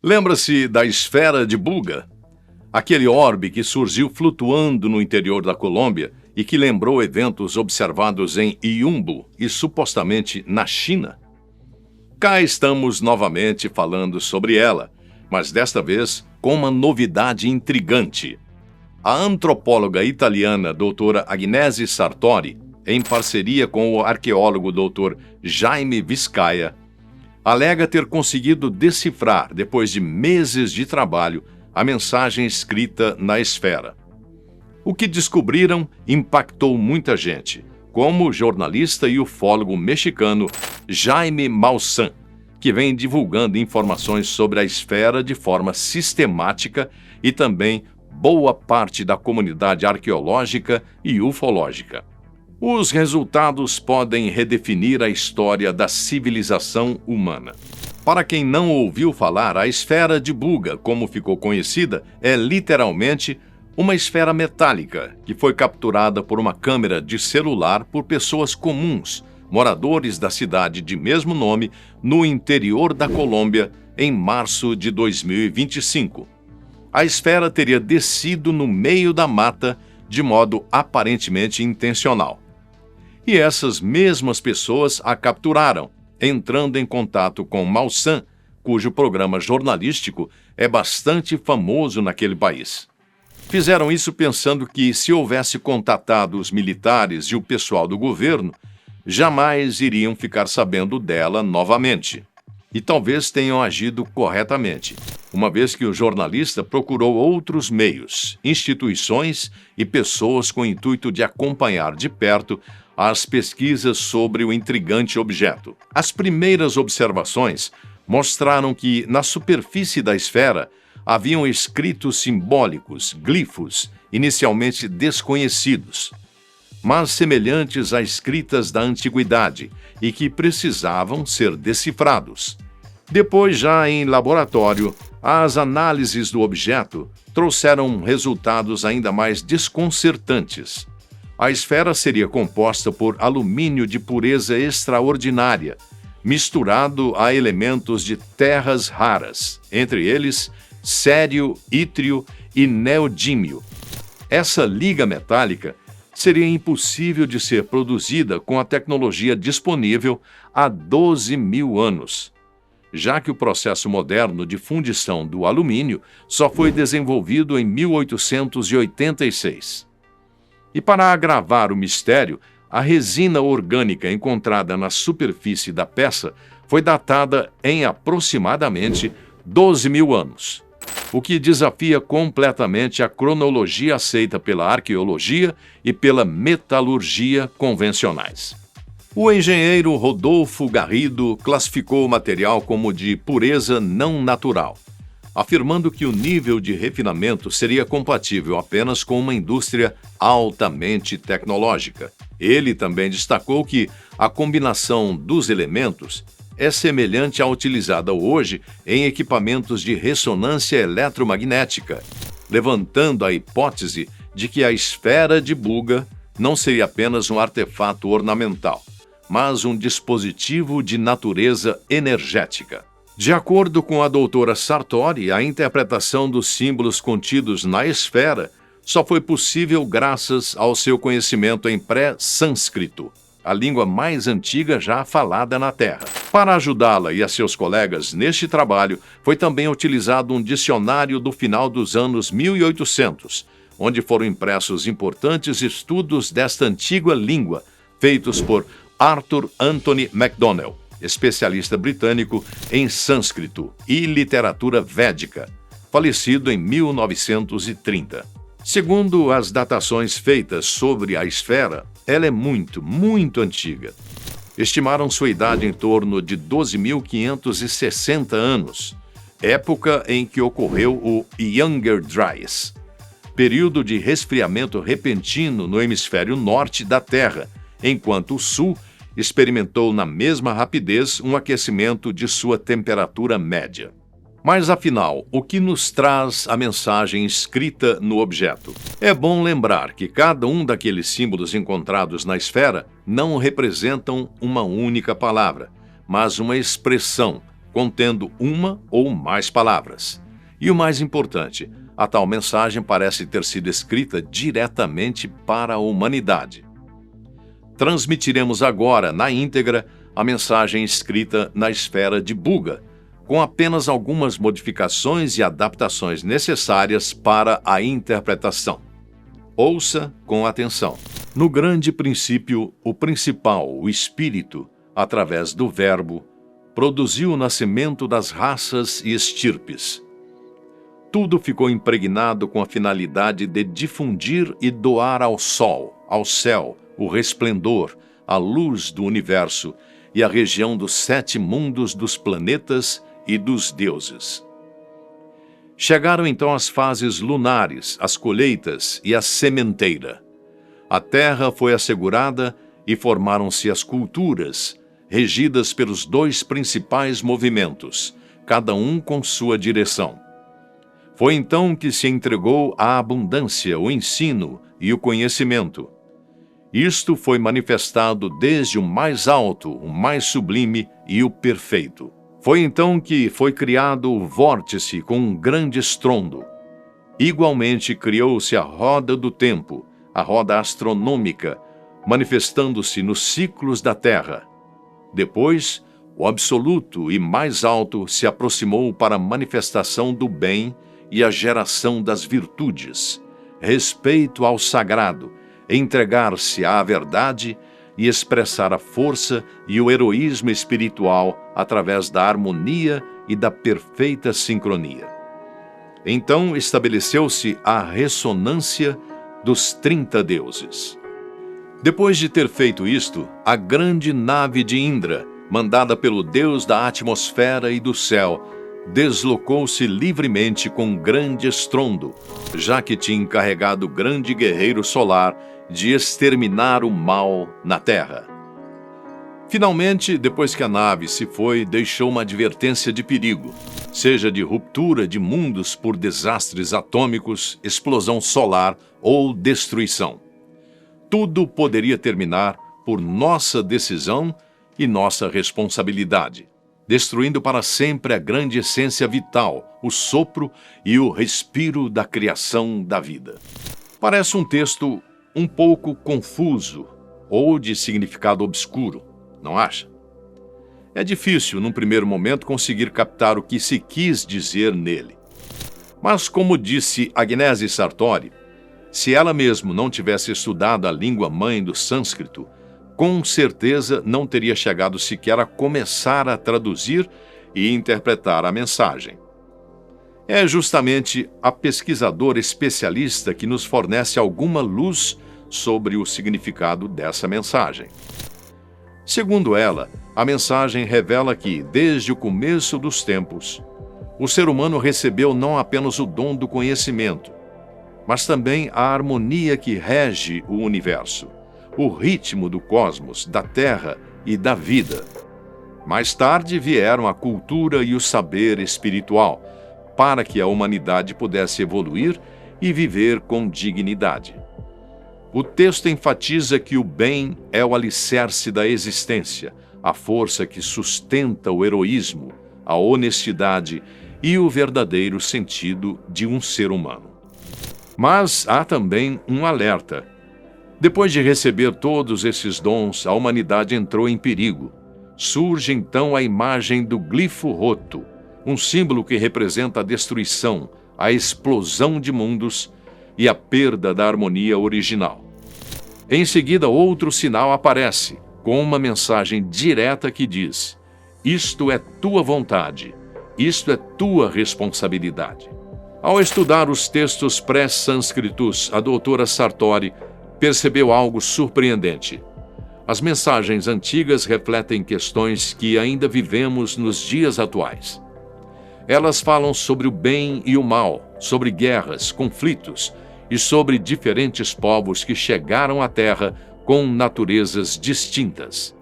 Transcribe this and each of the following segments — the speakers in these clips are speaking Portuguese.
Lembra-se da esfera de Buga? Aquele orbe que surgiu flutuando no interior da Colômbia e que lembrou eventos observados em Iumbo e supostamente na China? Cá estamos novamente falando sobre ela, mas desta vez com uma novidade intrigante. A antropóloga italiana doutora Agnese Sartori, em parceria com o arqueólogo Dr. Jaime Vizcaia, alega ter conseguido decifrar, depois de meses de trabalho, a mensagem escrita na esfera. O que descobriram impactou muita gente, como o jornalista e ufólogo mexicano Jaime Maussan, que vem divulgando informações sobre a esfera de forma sistemática, e também boa parte da comunidade arqueológica e ufológica. Os resultados podem redefinir a história da civilização humana. Para quem não ouviu falar, a esfera de Buga, como ficou conhecida, é literalmente uma esfera metálica que foi capturada por uma câmera de celular por pessoas comuns, moradores da cidade de mesmo nome, no interior da Colômbia, em março de 2025. A esfera teria descido no meio da mata de modo aparentemente intencional. E essas mesmas pessoas a capturaram, entrando em contato com Maussan, cujo programa jornalístico é bastante famoso naquele país. Fizeram isso pensando que, se houvesse contatado os militares e o pessoal do governo, jamais iriam ficar sabendo dela novamente. E talvez tenham agido corretamente, uma vez que o jornalista procurou outros meios, instituições e pessoas com o intuito de acompanhar de perto as pesquisas sobre o intrigante objeto. As primeiras observações mostraram que, na superfície da esfera, haviam escritos simbólicos, glifos, inicialmente desconhecidos, mas semelhantes a escritas da antiguidade e que precisavam ser decifrados. Depois, já em laboratório, as análises do objeto trouxeram resultados ainda mais desconcertantes. A esfera seria composta por alumínio de pureza extraordinária, misturado a elementos de terras raras, entre eles cério, ítrio e neodímio. Essa liga metálica seria impossível de ser produzida com a tecnologia disponível há 12 mil anos, já que o processo moderno de fundição do alumínio só foi desenvolvido em 1886. E para agravar o mistério, a resina orgânica encontrada na superfície da peça foi datada em aproximadamente 12 mil anos, o que desafia completamente a cronologia aceita pela arqueologia e pela metalurgia convencionais. O engenheiro Rodolfo Garrido classificou o material como de pureza não natural, afirmando que o nível de refinamento seria compatível apenas com uma indústria altamente tecnológica. Ele também destacou que a combinação dos elementos é semelhante à utilizada hoje em equipamentos de ressonância eletromagnética, levantando a hipótese de que a esfera de Buga não seria apenas um artefato ornamental, mas um dispositivo de natureza energética. De acordo com a doutora Sartori, a interpretação dos símbolos contidos na esfera só foi possível graças ao seu conhecimento em pré-sânscrito, a língua mais antiga já falada na Terra. Para ajudá-la e a seus colegas neste trabalho, foi também utilizado um dicionário do final dos anos 1800, onde foram impressos importantes estudos desta antiga língua, feitos por Arthur Anthony MacDonald, especialista britânico em sânscrito e literatura védica, falecido em 1930. Segundo as datações feitas sobre a esfera, ela é muito, muito antiga. Estimaram sua idade em torno de 12.560 anos, época em que ocorreu o Younger Dryas, período de resfriamento repentino no hemisfério norte da Terra, enquanto o sul experimentou na mesma rapidez um aquecimento de sua temperatura média. Mas afinal, o que nos traz a mensagem escrita no objeto? É bom lembrar que cada um daqueles símbolos encontrados na esfera não representam uma única palavra, mas uma expressão contendo uma ou mais palavras. E o mais importante, a tal mensagem parece ter sido escrita diretamente para a humanidade. Transmitiremos agora, na íntegra, a mensagem escrita na esfera de Buga, com apenas algumas modificações e adaptações necessárias para a interpretação. Ouça com atenção. No grande princípio, o principal, o Espírito, através do Verbo, produziu o nascimento das raças e estirpes. Tudo ficou impregnado com a finalidade de difundir e doar ao sol, ao céu, o resplendor, a luz do universo e a região dos 7 mundos dos planetas e dos deuses. Chegaram então as fases lunares, as colheitas e a sementeira. A terra foi assegurada e formaram-se as culturas, regidas pelos 2 principais movimentos, cada um com sua direção. Foi então que se entregou a abundância, o ensino e o conhecimento. Isto foi manifestado desde o mais alto, o mais sublime e o perfeito. Foi então que foi criado o vórtice com um grande estrondo. Igualmente criou-se a roda do tempo, a roda astronômica, manifestando-se nos ciclos da Terra. Depois, o absoluto e mais alto se aproximou para a manifestação do bem e a geração das virtudes, respeito ao sagrado, entregar-se à verdade e expressar a força e o heroísmo espiritual através da harmonia e da perfeita sincronia. Então estabeleceu-se a ressonância dos 30 deuses. Depois de ter feito isto, a grande nave de Indra, mandada pelo deus da atmosfera e do céu, deslocou-se livremente com grande estrondo, já que tinha encarregado o grande guerreiro solar de exterminar o mal na Terra. Finalmente, depois que a nave se foi, deixou uma advertência de perigo, seja de ruptura de mundos por desastres atômicos, explosão solar ou destruição. Tudo poderia terminar por nossa decisão e nossa responsabilidade, destruindo para sempre a grande essência vital, o sopro e o respiro da criação da vida. Parece um texto um pouco confuso ou de significado obscuro, não acha? É difícil, num primeiro momento, conseguir captar o que se quis dizer nele. Mas, como disse Agnese Sartori, se ela mesma não tivesse estudado a língua-mãe do sânscrito, com certeza não teria chegado sequer a começar a traduzir e interpretar a mensagem. É justamente a pesquisadora especialista que nos fornece alguma luz sobre o significado dessa mensagem. Segundo ela, a mensagem revela que, desde o começo dos tempos, o ser humano recebeu não apenas o dom do conhecimento, mas também a harmonia que rege o universo, o ritmo do cosmos, da Terra e da vida. Mais tarde vieram a cultura e o saber espiritual, para que a humanidade pudesse evoluir e viver com dignidade. O texto enfatiza que o bem é o alicerce da existência, a força que sustenta o heroísmo, a honestidade e o verdadeiro sentido de um ser humano. Mas há também um alerta. Depois de receber todos esses dons, a humanidade entrou em perigo. Surge então a imagem do glifo roto, um símbolo que representa a destruição, a explosão de mundos e a perda da harmonia original. Em seguida, outro sinal aparece, com uma mensagem direta que diz: isto é tua vontade, isto é tua responsabilidade. Ao estudar os textos pré-sânscritos, a doutora Sartori percebeu algo surpreendente. As mensagens antigas refletem questões que ainda vivemos nos dias atuais. Elas falam sobre o bem e o mal, sobre guerras, conflitos e sobre diferentes povos que chegaram à Terra com naturezas distintas.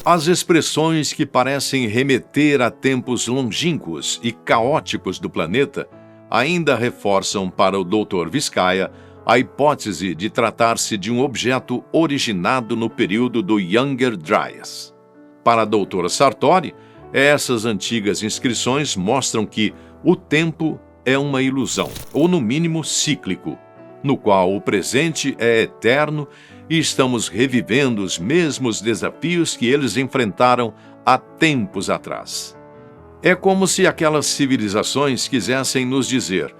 As expressões que parecem remeter a tempos longínquos e caóticos do planeta ainda reforçam para o Dr. Vizcaya a hipótese de tratar-se de um objeto originado no período do Younger Dryas. Para a doutora Sartori, Essas antigas inscrições mostram que o tempo é uma ilusão, ou no mínimo cíclico, no qual o presente é eterno e estamos revivendo os mesmos desafios que eles enfrentaram há tempos atrás. É como se aquelas civilizações quisessem nos dizer: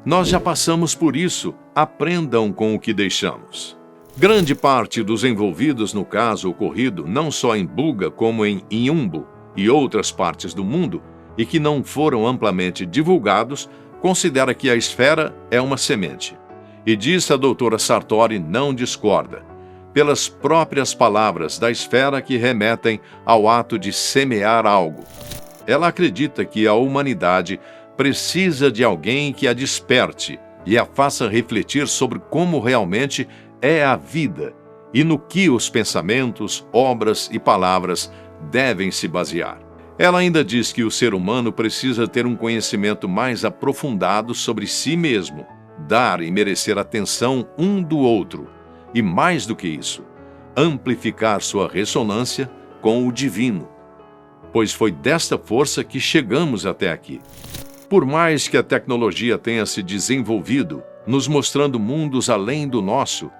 nós já passamos por isso, aprendam com o que deixamos. Grande parte dos envolvidos no caso ocorrido, não só em Buga como em Inhumbu e outras partes do mundo, e que não foram amplamente divulgados, considera que a esfera é uma semente. E disso a doutora Sartori não discorda, pelas próprias palavras da esfera que remetem ao ato de semear algo. Ela acredita que a humanidade precisa de alguém que a desperte e a faça refletir sobre como realmente é a vida e no que os pensamentos, obras e palavras devem se basear. Ela ainda diz que o ser humano precisa ter um conhecimento mais aprofundado sobre si mesmo, dar e merecer atenção um do outro, e mais do que isso, amplificar sua ressonância com o divino, pois foi desta força que chegamos até aqui. Por mais que a tecnologia tenha se desenvolvido, nos mostrando mundos além do nosso,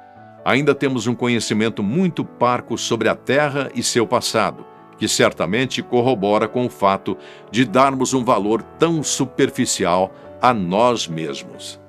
ainda temos um conhecimento muito parco sobre a Terra e seu passado, que certamente corrobora com o fato de darmos um valor tão superficial a nós mesmos.